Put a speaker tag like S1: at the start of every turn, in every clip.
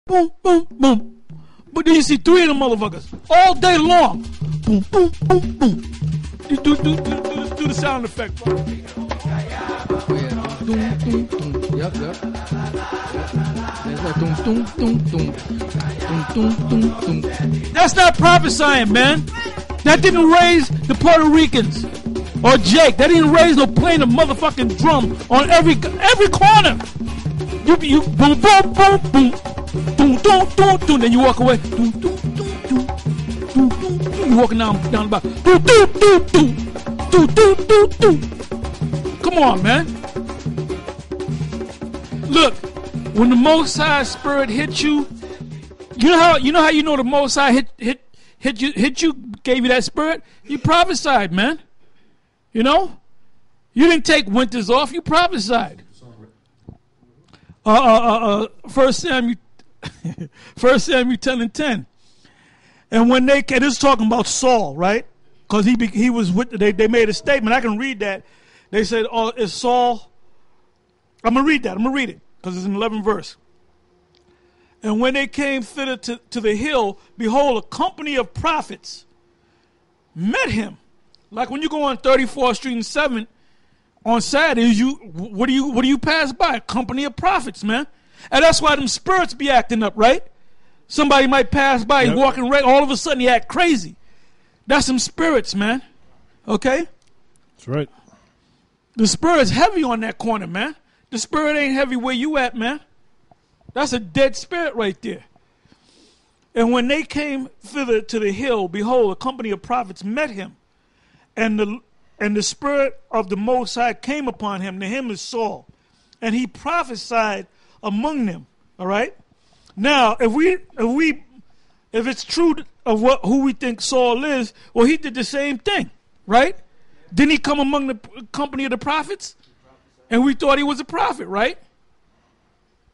S1: boom, boom, boom. But then you see 3 of them motherfuckers all day long. Boom, boom, boom, boom. You do the sound effect, bro.
S2: Yep.
S1: That's not prophesying, man. That didn't raise the Puerto Ricans or Jake. That didn't raise no playing a motherfucking drum on every corner. You boom, boom, boom, boom. Doom, doom, doom, doom. Then you walk away. Doom, doom, doom, doom, doom, doom, doom. You walking down the block. Doom, doom, doom, doom, doom, doom, doom, doom. Come on, man. Look, when the Most High Spirit hit you, you know how the Most High hit you, gave you that spirit. You prophesied, man. You know, you didn't take winters off. You prophesied. First Samuel 10:10. And when this is talking about Saul, right? Because he was with they made a statement. I can read that. They said, "Oh, is Saul?" I'm gonna read it because it's in 11th verse. And when they came thither to the hill, behold, a company of prophets met him. Like when you go on 34th Street and 7th on Saturdays, what do you pass by? A company of prophets, man. And that's why them spirits be acting up, right? Somebody might pass by, he's walking right, all of a sudden he act crazy. That's some spirits, man. Okay?
S3: That's right.
S1: The spirit's heavy on that corner, man. The spirit ain't heavy where you at, man. That's a dead spirit right there. And when they came thither to the hill, behold, a company of prophets met him. And the Spirit of the Most High came upon him. To him is Saul. And he prophesied among them. All right? Now, if it's true of who we think Saul is, well, he did the same thing. Right? Didn't he come among the company of the prophets? And we thought he was a prophet, right?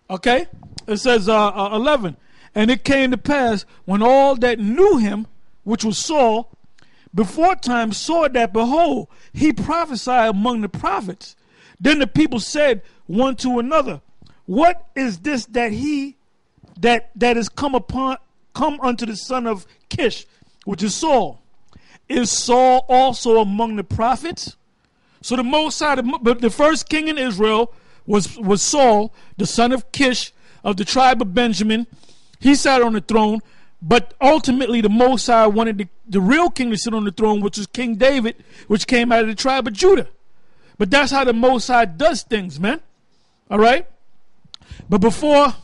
S1: Okay? It says 11. And it came to pass when all that knew him, which was Saul, before time saw that, behold, he prophesied among the prophets. Then the people said one to another, what is this that is come unto the son of Kish, which is Saul? Is Saul also among the prophets? So the Most High, the first king in Israel was Saul, the son of Kish of the tribe of Benjamin. He sat on the throne, but ultimately the Most High wanted the real king to sit on the throne, which was King David, which came out of the tribe of Judah. But that's how the Most High does things, man. All right? But before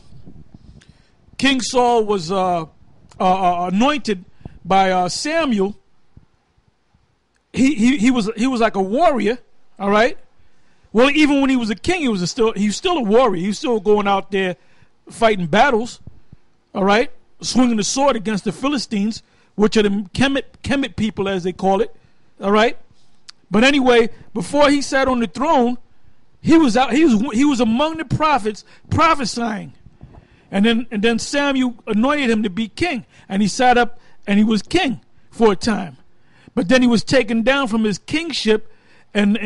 S1: King Saul was anointed by Samuel, he was like a warrior, all right? Well, even when he was a king, he was still a warrior. He was still going out there fighting battles, all right? Swinging the sword against the Philistines, which are the Kemet people, as they call it, all right? But anyway, before he sat on the throne, he was among the prophets prophesying. And then Samuel anointed him to be king, and he sat up and he was king for a time. But then he was taken down from his kingship, and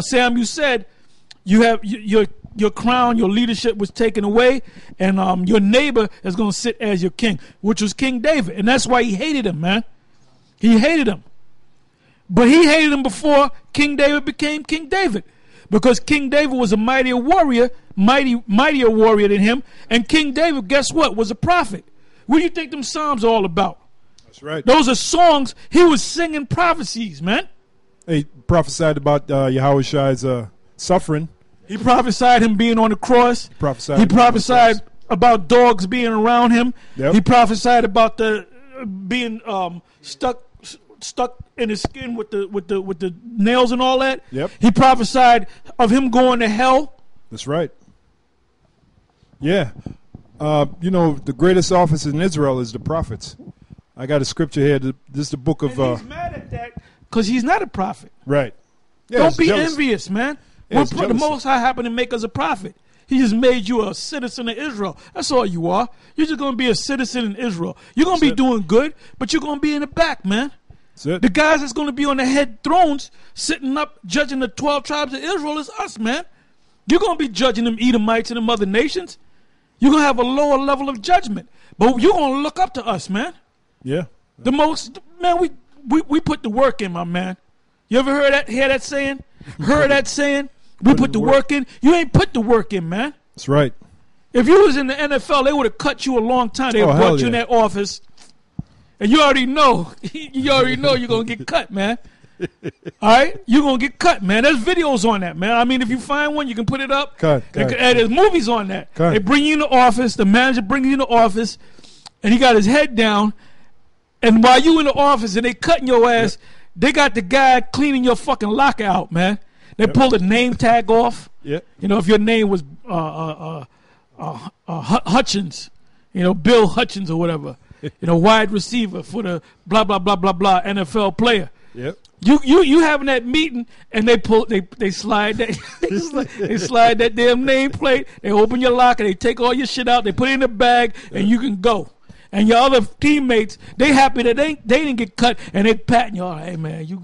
S1: Samuel said, "You have your crown, your leadership was taken away, and your neighbor is going to sit as your king," which was King David, and that's why he hated him, man. He hated him, but he hated him before King David became King David, because King David was a mightier warrior than him, and King David, guess what, was a prophet. What do you think them Psalms are all about?
S3: That's right.
S1: Those are songs. He was singing prophecies, man.
S3: He prophesied about Yahushai's suffering.
S1: He prophesied him being on the cross. He prophesied about dogs being around him.
S3: Yep.
S1: He prophesied about the being stuck in his skin with the nails and all that.
S3: Yep.
S1: He prophesied of him going to hell.
S3: That's right. Yeah. The greatest office in Israel is the prophets. I got a scripture here. This is the book of...
S1: And he's mad at that because he's not a prophet.
S3: Right. Yeah,
S1: Don't be envious, man.
S3: Yeah,
S1: The Most High happened to make us a prophet. He just made you a citizen of Israel. That's all you are. You're just going to be a citizen in Israel. You're going to be doing good, but you're going to be in the back, man.
S3: That's it.
S1: The guys that's going to be on the head thrones sitting up judging the 12 tribes of Israel is us, man. You're going to be judging them Edomites and them other nations. You're going to have a lower level of judgment. But you're going to look up to us, man.
S3: Yeah.
S1: The most, man, we put the work in, my man. You ever hear that saying? Heard that saying? We put the work in. You ain't put the work in, man.
S3: That's right.
S1: If you was in the NFL, they would have cut you a long time. They would have brought you in that office. And you already know. You're going to get cut, man. All right? You're going to get cut, man. There's videos on that, man. I mean, if you find one, you can put it up.
S3: Cut.
S1: And there's movies on that.
S3: Cut.
S1: They bring you in the office. The manager brings you in the office. And he got his head down. And while you in the office and they cutting your ass, they got the guy cleaning your fucking locker out, man. They pull the name tag off.
S3: Yeah.
S1: You know, if your name was Hutchins, you know, Bill Hutchins or whatever, you know, wide receiver for the blah blah blah blah blah NFL player.
S3: Yep.
S1: You having that meeting and they slide that they slide that damn nameplate. They open your locker. They take all your shit out. They put it in a bag and you can go. And your other teammates, they happy that they didn't get cut, and they patting you. Hey man, you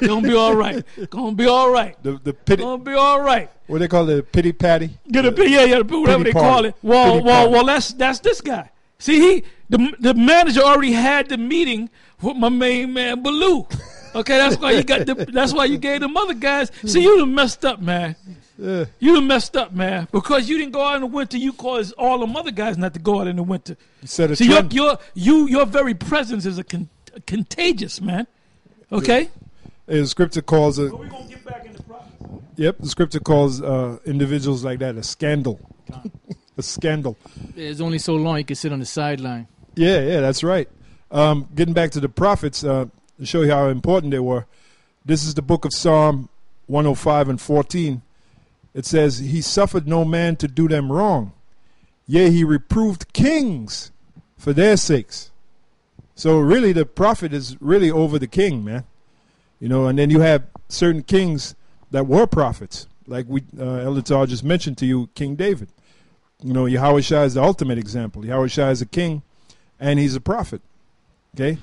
S1: gonna be all right. Gonna be all right.
S3: The pity.
S1: Gonna be all right.
S3: What they call it, pity patty?
S1: Whatever they call it. Well, that's this guy. See, the manager already had the meeting with my main man Baloo. Okay, that's why you gave them other guys. See, you done messed up, man. Yeah. You done messed up, man. Because you didn't go out in the winter, you caused all them other guys not to go out in the winter.
S3: You set a
S1: See,
S3: trend.
S1: your very presence is contagious, man. Okay?
S3: The scripture calls it.
S1: But we're going to get back in the process.
S3: Yep, the scripture calls individuals like that a scandal. A scandal.
S2: It's only so long you can sit on the sideline.
S3: Yeah, that's right. Getting back to the prophets, to show you how important they were, this is the book of Psalm 105 and 14. It says, he suffered no man to do them wrong. Yea, he reproved kings for their sakes. So really the prophet is really over the king, man. You know, and then you have certain kings that were prophets. Like Elder Tar just mentioned to you, King David. You know, Yahushua is the ultimate example. Yahushua is a king and he's a prophet. Okay?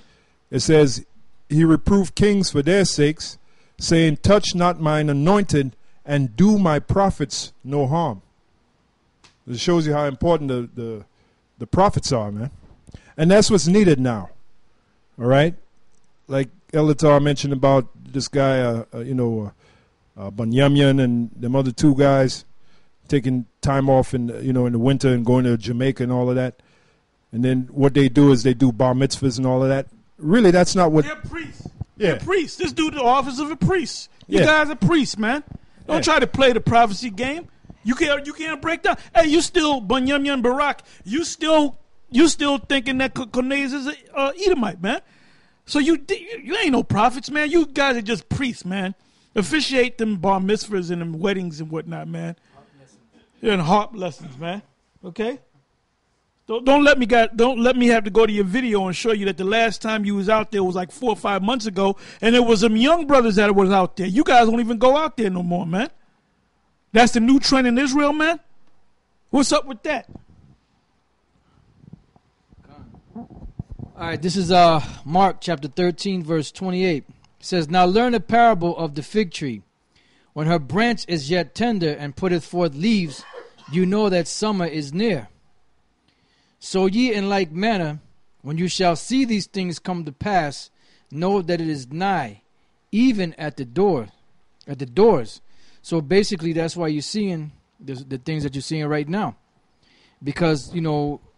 S3: It says, he reproved kings for their sakes, saying, touch not mine anointed, and do my prophets no harm. It shows you how important the prophets are, man. And that's what's needed now. All right? Like Elatar mentioned about this guy, Banyamyan and them other two guys taking time off in the winter and going to Jamaica and all of that. And then what they do is they do bar mitzvahs and all of that. Really, that's not what...
S1: They're priests.
S3: Yeah.
S1: They're priests. This dude the office of a priest. You
S3: Yeah.
S1: guys are priests, man. Don't try to play the prophecy game. You can't break down. Hey, you still Bunyamyan Barak. You still thinking that Cornelius is a Edomite, man. So you ain't no prophets, man. You guys are just priests, man. Officiate them bar mitzvahs and them weddings and whatnot, man. And harp lessons, man. Okay. Don't let me have to go to your video and show you that the last time you was out there was like 4 or 5 months ago, and it was some young brothers that was out there. You guys don't even go out there no more, man. That's the new trend in Israel, man. What's up with that?
S2: All right, this is Mark chapter 13, verse 28. It says, now learn a parable of the fig tree. When her branch is yet tender and putteth forth leaves, you know that summer is near. So ye in like manner, when you shall see these things come to pass, know that it is nigh, even at the doors. So basically, that's why you're seeing the things that you're seeing right now. Because,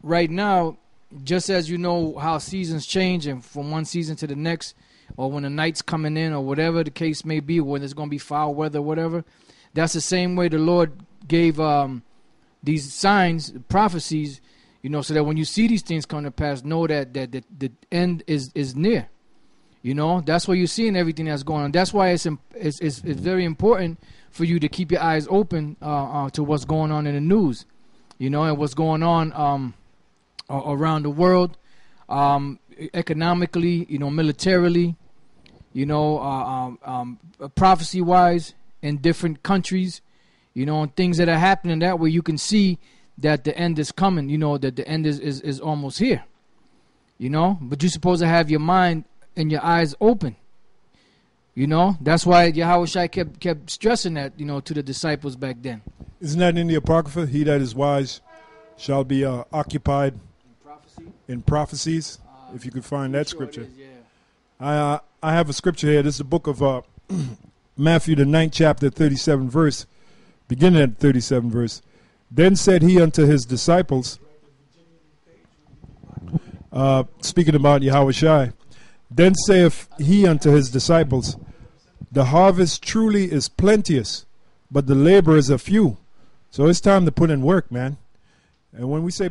S2: right now, just as you know how seasons change and from one season to the next, or when the night's coming in, or whatever the case may be, when there's going to be foul weather, whatever, that's the same way the Lord gave these signs, prophecies, so that when you see these things come to pass, know that the end is near. That's why you're seeing everything that's going on. That's why it's very important for you to keep your eyes open to what's going on in the news, and what's going on around the world, economically, militarily, prophecy-wise in different countries, and things that are happening. That way you can see that the end is coming, that the end is almost here, But you're supposed to have your mind and your eyes open, That's why Yahushua kept stressing that, to the disciples back then.
S3: Isn't that in the Apocrypha? He that is wise, shall be occupied
S2: Prophecy.
S3: in prophecies. If you could find that
S2: Sure it
S3: scripture.
S2: is, yeah.
S3: I have a scripture here. This is the book of Matthew, the 9th chapter, 37 verse, beginning at 37 verse. Then said he unto his disciples, speaking about Yahushua, then saith he unto his disciples, the harvest truly is plenteous, but the laborers are few. So it's time to put in work, man. And when we say